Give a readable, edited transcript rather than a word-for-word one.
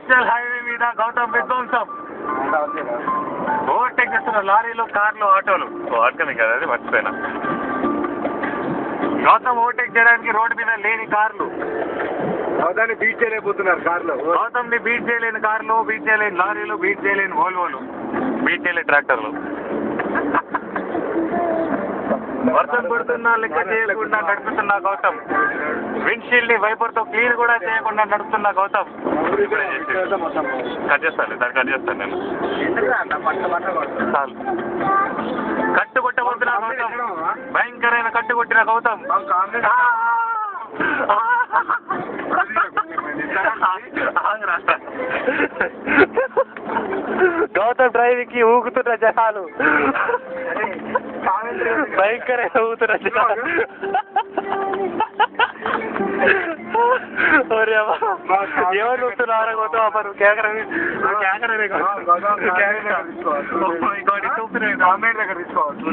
National highway మీద గౌతమ్ విధ్వంసం. Overtake చేస్తున్న లారీలు, కార్లు, ఆటోలు. ఆటోనే కదా, అది మర్చిపోయినా. గౌతమ్ ఓవర్టేక్ చేయడానికి రోడ్డు మీద లేని కార్లు. గౌతమ్ని బీట్ చేయలేకపోతున్నారు కార్లు. గౌతమ్ని బీట్ చేయలేని కార్లు, బీట్ చేయలేని లారీలు, బీట్ చేయలేని వోల్వోలు, బీట్ చేయలేని ట్రాక్టర్లు. వర్షం పడుతున్నా లెక్క చేయకుండా నడుపుతున్న గౌతమ్. విండ్షీల్డ్ ని వైపర్ తో క్లీన్ కూడా చేయకుండా నడుపుతున్న గౌతమ్. కట్ చేస్తాను, దాన్ని కట్ చేస్తాను నేను. చాలు. కట్టు కొట్టబోతున్న గౌతమ్. భయంకరమైన కట్టు కొట్టిన గౌతమ్. గౌతమ్ డ్రైవింగ్ కి ఊగుతున్న జనాలు. భయంకరంగా ఊగుతున్న జనాలు. ఎవరు ఊగుతున్నారు గౌతమ్? అప్పుడు గవర్నమెంట్ దగ్గర తీసుకోవచ్చు.